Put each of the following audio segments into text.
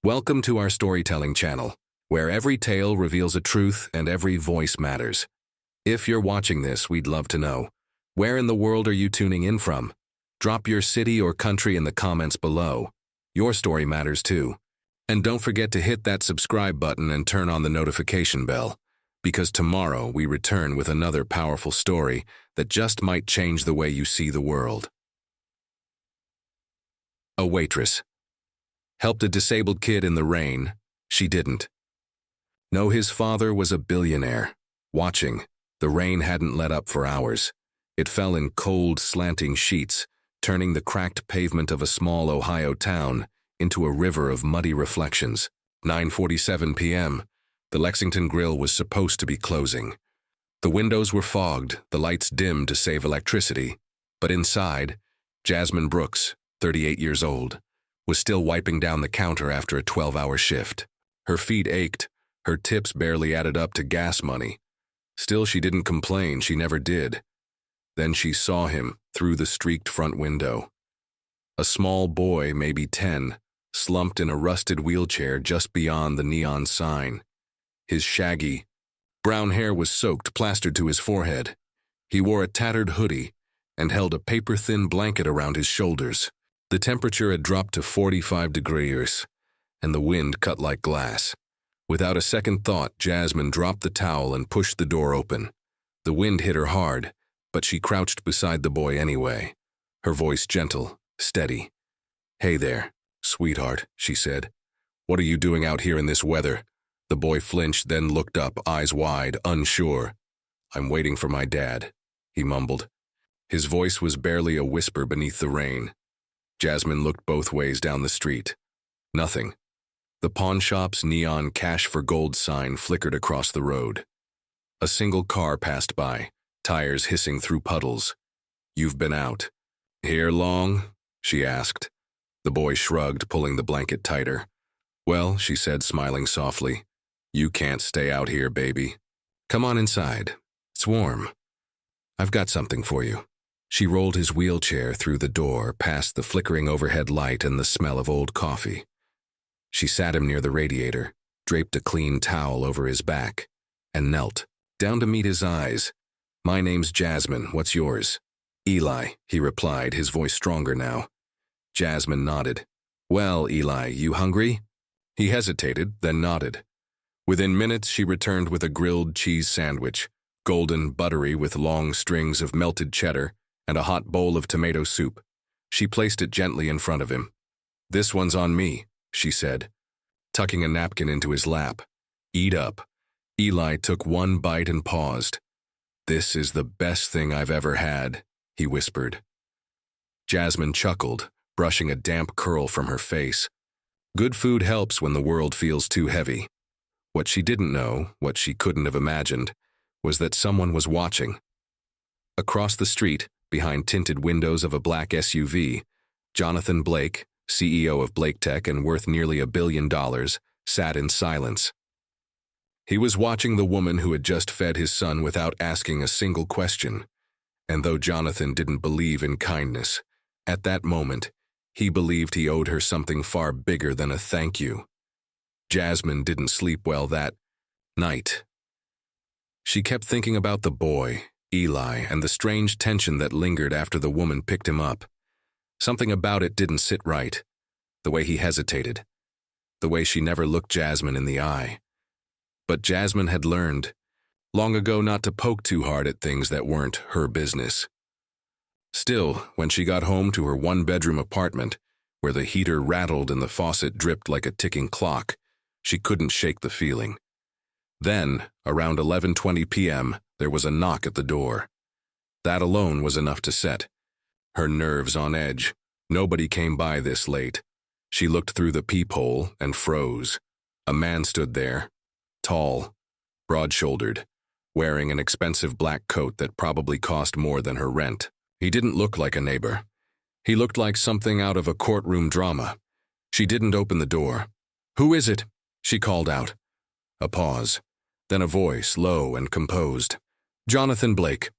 Welcome to our storytelling channel, where every tale reveals a truth and every voice matters. If you're watching this, we'd love to know, where in the world are you tuning in from? Drop your city or country in the comments below. Your story matters too. And don't forget to hit that subscribe button and turn on the notification bell, because tomorrow we return with another powerful story that just might change the way you see the world. A waitress. Helped a disabled kid in the rain. She didn't. No, his father was a billionaire. Watching, the rain hadn't let up for hours. It fell in cold, slanting sheets, turning the cracked pavement of a small Ohio town into a river of muddy reflections. 9:47 p.m. The Lexington Grill was supposed to be closing. The windows were fogged, the lights dimmed to save electricity. But inside, Jasmine Brooks, 38 years old, was still wiping down the counter after a 12-hour shift. Her feet ached, her tips barely added up to gas money. Still, she didn't complain, she never did. Then she saw him through the streaked front window. A small boy, maybe 10, slumped in a rusted wheelchair just beyond the neon sign. His shaggy, brown hair was soaked, plastered to his forehead. He wore a tattered hoodie and held a paper-thin blanket around his shoulders. The temperature had dropped to 45 degrees, and the wind cut like glass. Without a second thought, Jasmine dropped the towel and pushed the door open. The wind hit her hard, but she crouched beside the boy anyway, her voice gentle, steady. "Hey there, sweetheart," she said. "What are you doing out here in this weather?" The boy flinched, then looked up, eyes wide, unsure. "I'm waiting for my dad," he mumbled. His voice was barely a whisper beneath the rain. Jasmine looked both ways down the street. Nothing. The pawn shop's neon cash for gold sign flickered across the road. A single car passed by, tires hissing through puddles. "You've been out here long?" she asked. The boy shrugged, pulling the blanket tighter. "Well," she said, smiling softly, "you can't stay out here, baby. Come on inside. It's warm. I've got something for you." She rolled his wheelchair through the door, past the flickering overhead light and the smell of old coffee. She sat him near the radiator, draped a clean towel over his back, and knelt, down to meet his eyes. "My name's Jasmine. What's yours?" "Eli," he replied, his voice stronger now. Jasmine nodded. "Well, Eli, you hungry?" He hesitated, then nodded. Within minutes, she returned with a grilled cheese sandwich, golden, buttery, with long strings of melted cheddar, and a hot bowl of tomato soup. She placed it gently in front of him. "This one's on me," she said, tucking a napkin into his lap. "Eat up." Eli took one bite and paused. "This is the best thing I've ever had," he whispered. Jasmine chuckled, brushing a damp curl from her face. Good food helps when the world feels too heavy. What she didn't know, what she couldn't have imagined, was that someone was watching. Across the street, behind tinted windows of a black SUV, Jonathan Blake, CEO of Blake Tech and worth nearly $1 billion, sat in silence. He was watching the woman who had just fed his son without asking a single question. And though Jonathan didn't believe in kindness, at that moment, he believed he owed her something far bigger than a thank you. Jasmine didn't sleep well that night. She kept thinking about the boy, Eli, and the strange tension that lingered after the woman picked him up. Something about it didn't sit right. The way he hesitated. The way she never looked Jasmine in the eye. But Jasmine had learned, long ago, not to poke too hard at things that weren't her business. Still, when she got home to her one-bedroom apartment, where the heater rattled and the faucet dripped like a ticking clock, she couldn't shake the feeling. Then, around 11:20 p.m., there was a knock at the door. That alone was enough to set her nerves on edge. Nobody came by this late. She looked through the peephole and froze. A man stood there, tall, broad-shouldered, wearing an expensive black coat that probably cost more than her rent. He didn't look like a neighbor. He looked like something out of a courtroom drama. She didn't open the door. "Who is it?" she called out. A pause, then a voice, low and composed. "Jonathan Blake."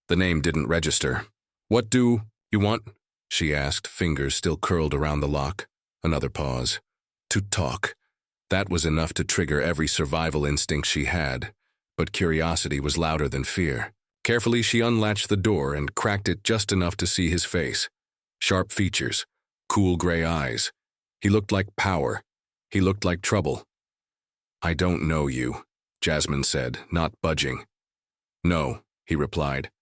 The name didn't register. "What do you want?" she asked, fingers still curled around the lock. Another pause. to talk. That was enough to trigger every survival instinct she had, but curiosity was louder than fear. Carefully, she unlatched the door and cracked it just enough to see his face. Sharp features, cool gray eyes. He looked like power. He looked like trouble. "I don't know you," Jasmine said, not budging. "No," he replied.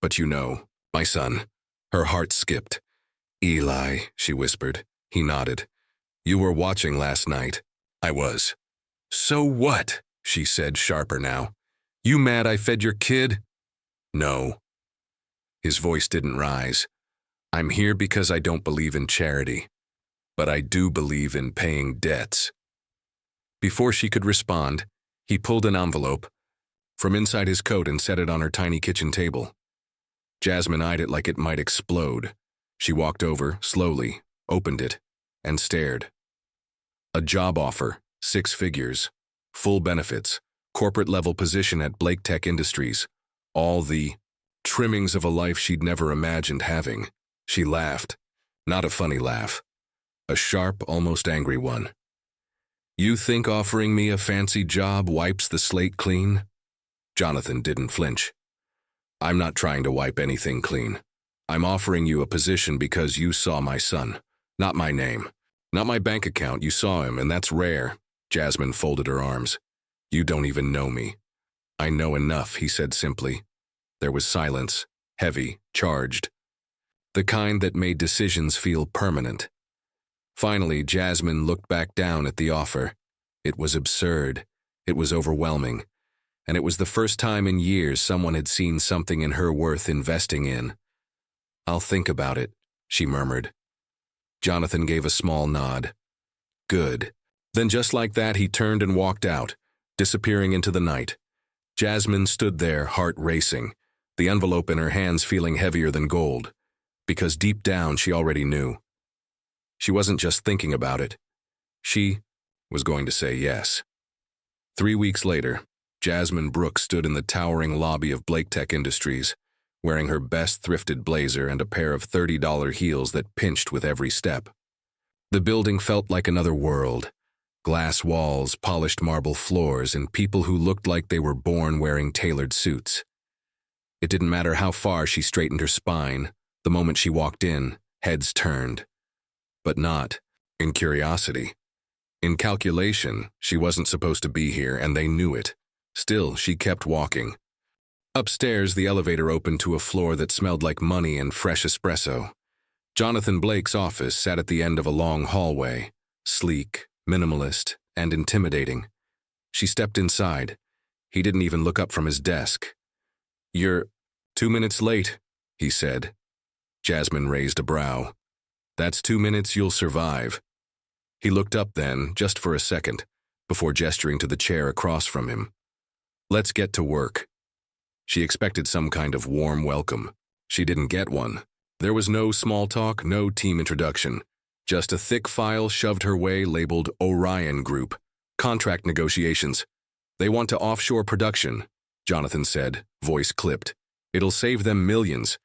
"But you know, my son." Her heart skipped. "Eli," she whispered. He nodded. "You were watching last night." "I was." "So what?" she said, sharper now. "You mad I fed your kid?" "No." His voice didn't rise. "I'm here because I don't believe in charity, but I do believe in paying debts." Before she could respond, he pulled an envelope from inside his coat and set it on her tiny kitchen table. Jasmine eyed it like it might explode. She walked over, slowly, opened it, and stared. A job offer, 6 figures, full benefits, corporate-level position at Blake Tech Industries, all the trimmings of a life she'd never imagined having. She laughed, not a funny laugh, a sharp, almost angry one. "You think offering me a fancy job wipes the slate clean?" Jonathan didn't flinch. "I'm not trying to wipe anything clean. I'm offering you a position because you saw my son, not my name, not my bank account. You saw him, and that's rare." Jasmine folded her arms. "You don't even know me." "I know enough," he said simply. There was silence, heavy, charged, the kind that made decisions feel permanent. Finally, Jasmine looked back down at the offer. It was absurd. It was overwhelming. And it was the first time in years someone had seen something in her worth investing in. "I'll think about it," she murmured. Jonathan gave a small nod. "Good." Then just like that, he turned and walked out, disappearing into the night. Jasmine stood there, heart racing, the envelope in her hands feeling heavier than gold, because deep down she already knew. She wasn't just thinking about it. She was going to say yes. 3 weeks later, Jasmine Brooks stood in the towering lobby of Blake Tech Industries, wearing her best thrifted blazer and a pair of $30 heels that pinched with every step. The building felt like another world. Glass walls, polished marble floors, and people who looked like they were born wearing tailored suits. It didn't matter how far she straightened her spine. The moment she walked in, heads turned. But not in curiosity. In calculation, she wasn't supposed to be here, and they knew it. Still, she kept walking. Upstairs, the elevator opened to a floor that smelled like money and fresh espresso. Jonathan Blake's office sat at the end of a long hallway, sleek, minimalist, and intimidating. She stepped inside. He didn't even look up from his desk. "You're 2 minutes late," he said. Jasmine raised a brow. "That's 2 minutes you'll survive." He looked up then, just for a second, before gesturing to the chair across from him. "Let's get to work." She expected some kind of warm welcome. She didn't get one. There was no small talk, no team introduction. Just a thick file shoved her way labeled Orion Group. Contract negotiations. "They want to offshore production," Jonathan said, voice clipped. "It'll save them millions,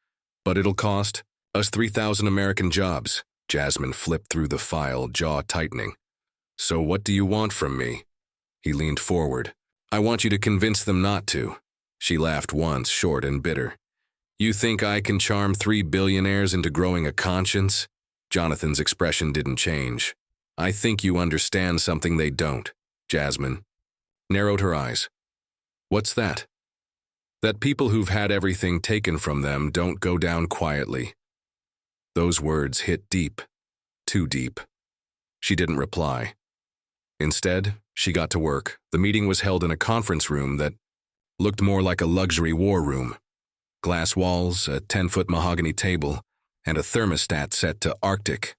but it'll cost us 3,000 American jobs." Jasmine flipped through the file, jaw tightening. "So what do you want from me?" He leaned forward. "I want you to convince them not to." She laughed once, short and bitter. "You think I can charm 3 billionaires into growing a conscience?" Jonathan's expression didn't change. "I think you understand something they don't." Jasmine narrowed her eyes. "What's that?" "That people who've had everything taken from them don't go down quietly." Those words hit deep, too deep. She didn't reply. Instead, she got to work. The meeting was held in a conference room that looked more like a luxury war room. Glass walls, a 10-foot mahogany table, and a thermostat set to Arctic.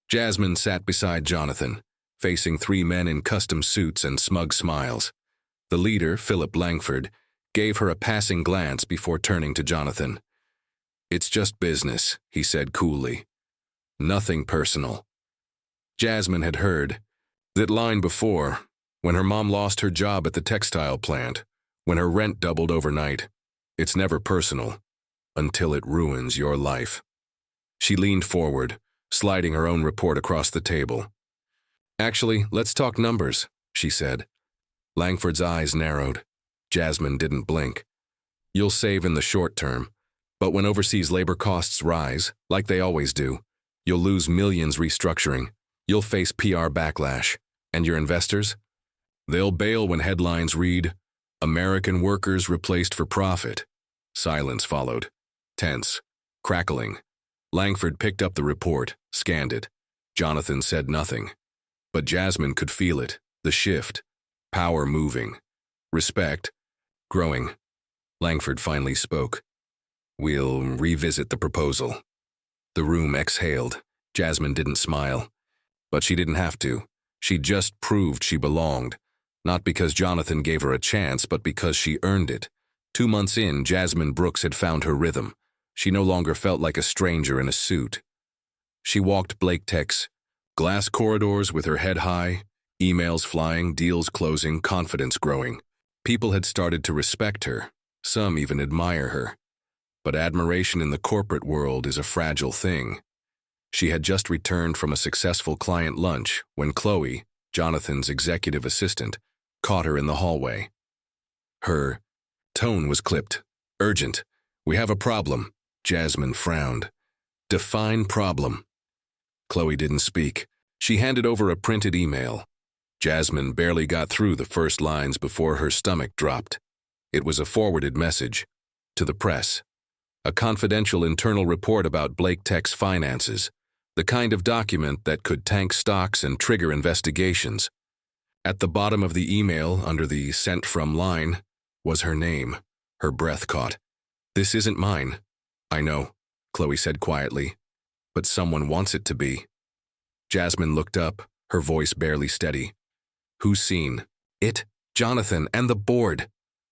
Jasmine sat beside Jonathan, facing 3 men in custom suits and smug smiles. The leader, Philip Langford, gave her a passing glance before turning to Jonathan. "It's just business," he said coolly. "Nothing personal." Jasmine had heard that line before, when her mom lost her job at the textile plant, when her rent doubled overnight. It's never personal, until it ruins your life. She leaned forward, sliding her own report across the table. Actually, let's talk numbers, she said. Langford's eyes narrowed. Jasmine didn't blink. You'll save in the short term, but when overseas labor costs rise, like they always do, you'll lose millions restructuring. You'll face PR backlash. And your investors? They'll bail when headlines read, American workers replaced for profit. Silence followed. Tense. Crackling. Langford picked up the report, scanned it. Jonathan said nothing. But Jasmine could feel it, the shift. Power moving. Respect. Growing. Langford finally spoke. We'll revisit the proposal. The room exhaled. Jasmine didn't smile. But she didn't have to. She just proved she belonged. Not because Jonathan gave her a chance, but because she earned it. 2 months in, Jasmine Brooks had found her rhythm. She no longer felt like a stranger in a suit. She walked Blake Tech's glass corridors with her head high, emails flying, deals closing, confidence growing. People had started to respect her. Some even admire her. But admiration in the corporate world is a fragile thing. She had just returned from a successful client lunch when Chloe, Jonathan's executive assistant, caught her in the hallway. Her tone was clipped. Urgent. We have a problem. Jasmine frowned. Define problem. Chloe didn't speak. She handed over a printed email. Jasmine barely got through the first lines before her stomach dropped. It was a forwarded message. To the press. A confidential internal report about Blake Tech's finances. The kind of document that could tank stocks and trigger investigations. At the bottom of the email, under the sent from line, was her name. Her breath caught. This isn't mine. I know, Chloe said quietly. But someone wants it to be. Jasmine looked up, her voice barely steady. Who's seen? It, Jonathan, and the board.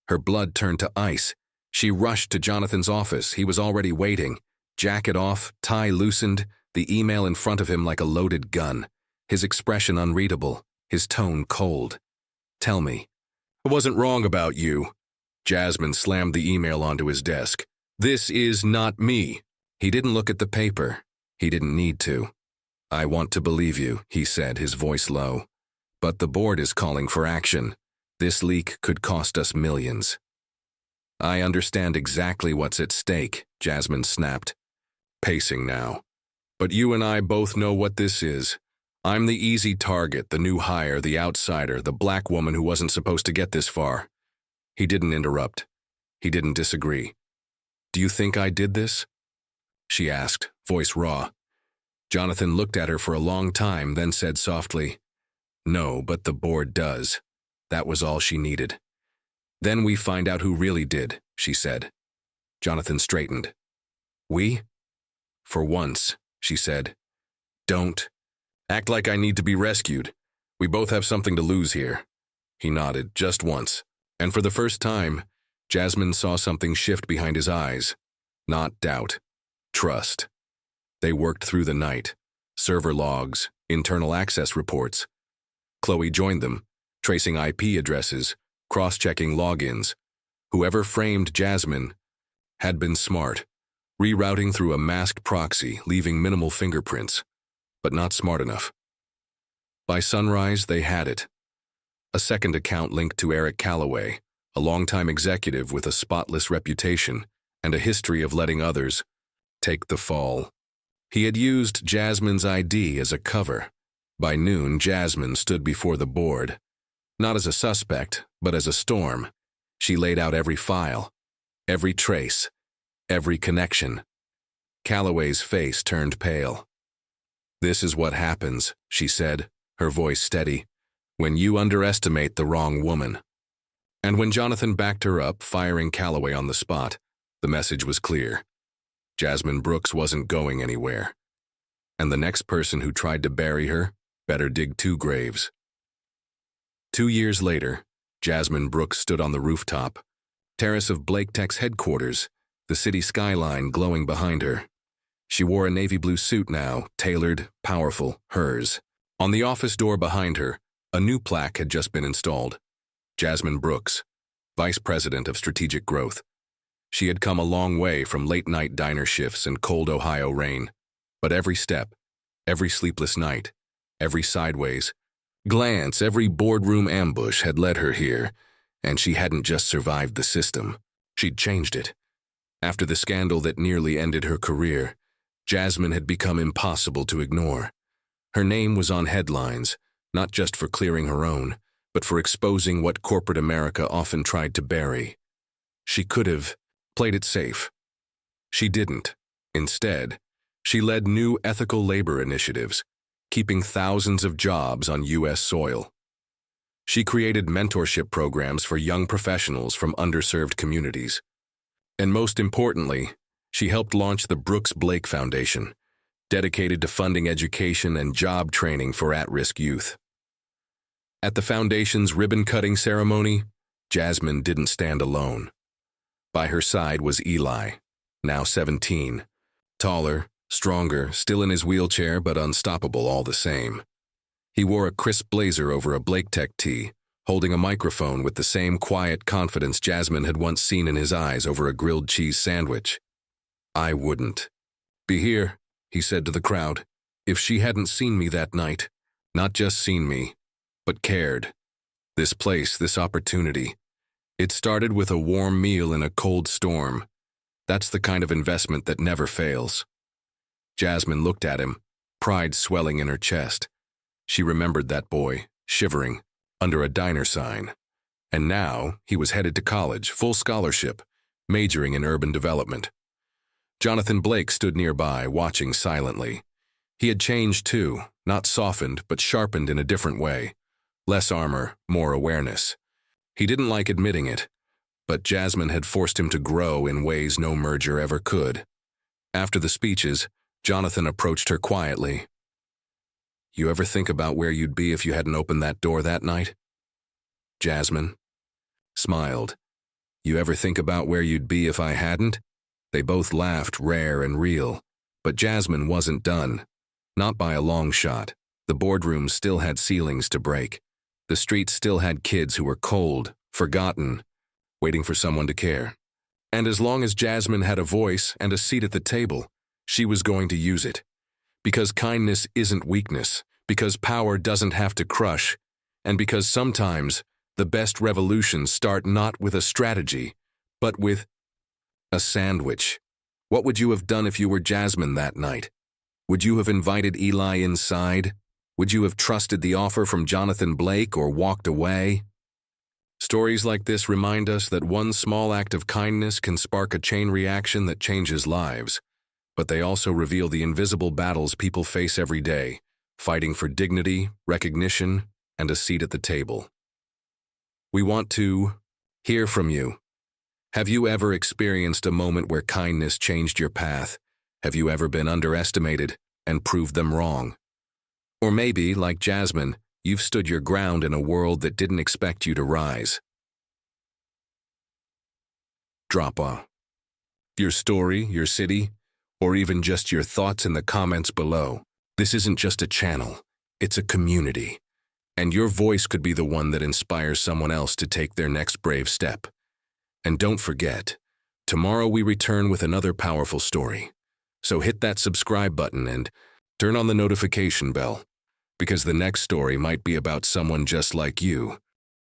Her blood turned to ice. She rushed to Jonathan's office. He was already waiting. Jacket off, tie loosened, the email in front of him like a loaded gun. His expression unreadable, his tone cold. Tell me. I wasn't wrong about you. Jasmine slammed the email onto his desk. This is not me. He didn't look at the paper. He didn't need to. I want to believe you, he said, his voice low. But the board is calling for action. This leak could cost us millions. I understand exactly what's at stake, Jasmine snapped. Pacing now. But you and I both know what this is. I'm the easy target, the new hire, the outsider, the black woman who wasn't supposed to get this far. He didn't interrupt. He didn't disagree. Do you think I did this? She asked, voice raw. Jonathan looked at her for a long time, then said softly, No, but the board does. That was all she needed. Then we find out who really did, she said. Jonathan straightened. We? For once, she said. Don't. Act like I need to be rescued. We both have something to lose here. He nodded, just once. And for the first time, Jasmine saw something shift behind his eyes. Not doubt. Trust. They worked through the night. Server logs, internal access reports. Chloe joined them, tracing IP addresses, cross-checking logins. Whoever framed Jasmine had been smart, rerouting through a masked proxy, leaving minimal fingerprints, but not smart enough. By sunrise, they had it. A second account linked to Eric Calloway, a longtime executive with a spotless reputation and a history of letting others take the fall. He had used Jasmine's ID as a cover. By noon, Jasmine stood before the board. Not as a suspect, but as a storm. She laid out every file, every trace, every connection. Calloway's face turned pale. This is what happens, she said, her voice steady, when you underestimate the wrong woman. And when Jonathan backed her up, firing Calloway on the spot, the message was clear. Jasmine Brooks wasn't going anywhere. And the next person who tried to bury her better dig 2 graves. 2 years later, Jasmine Brooks stood on the rooftop, terrace of Blake Tech's headquarters, the city skyline glowing behind her. She wore a navy blue suit now, tailored, powerful, hers. On the office door behind her, a new plaque had just been installed. Jasmine Brooks, Vice President of Strategic Growth. She had come a long way from late-night diner shifts and cold Ohio rain. But every step, every sleepless night, every sideways, glance, every boardroom ambush had led her here, and she hadn't just survived the system. She'd changed it. After the scandal that nearly ended her career, Jasmine had become impossible to ignore. Her name was on headlines, not just for clearing her own, but for exposing what corporate America often tried to bury. She could have played it safe. She didn't. Instead, she led new ethical labor initiatives, keeping thousands of jobs on U.S. soil. She created mentorship programs for young professionals from underserved communities. And most importantly, she helped launch the Brooks Blake Foundation, dedicated to funding education and job training for at-risk youth. At the foundation's ribbon-cutting ceremony, Jasmine didn't stand alone. By her side was Eli, now 17, taller, stronger, still in his wheelchair but unstoppable all the same. He wore a crisp blazer over a Blake Tech tee, holding a microphone with the same quiet confidence Jasmine had once seen in his eyes over a grilled cheese sandwich. "I wouldn't be here," he said to the crowd, "if she hadn't seen me that night. Not just seen me, but cared. This place, this opportunity. It started with a warm meal in a cold storm. That's the kind of investment that never fails." Jasmine looked at him, pride swelling in her chest. She remembered that boy, shivering, under a diner sign. And now he was headed to college, full scholarship, majoring in urban development. Jonathan Blake stood nearby, watching silently. He had changed too, not softened, but sharpened in a different way. Less armor, more awareness. He didn't like admitting it, but Jasmine had forced him to grow in ways no merger ever could. After the speeches, Jonathan approached her quietly. "You ever think about where you'd be if you hadn't opened that door that night?" Jasmine smiled. "You ever think about where you'd be if I hadn't?" They both laughed, rare and real. But Jasmine wasn't done. Not by a long shot. The boardroom still had ceilings to break. The streets still had kids who were cold, forgotten, waiting for someone to care. And as long as Jasmine had a voice and a seat at the table, she was going to use it. Because kindness isn't weakness, because power doesn't have to crush, and because sometimes the best revolutions start not with a strategy, but with a sandwich. What would you have done if you were Jasmine that night? Would you have invited Eli inside? Would you have trusted the offer from Jonathan Blake or walked away? Stories like this remind us that one small act of kindness can spark a chain reaction that changes lives. But they also reveal the invisible battles people face every day, fighting for dignity, recognition, and a seat at the table. We want to hear from you. Have you ever experienced a moment where kindness changed your path? Have you ever been underestimated and proved them wrong? Or maybe, like Jasmine, you've stood your ground in a world that didn't expect you to rise. Drop your story, your city, or even just your thoughts in the comments below. This isn't just a channel, it's a community. And your voice could be the one that inspires someone else to take their next brave step. And don't forget, tomorrow we return with another powerful story. So hit that subscribe button and turn on the notification bell, because the next story might be about someone just like you,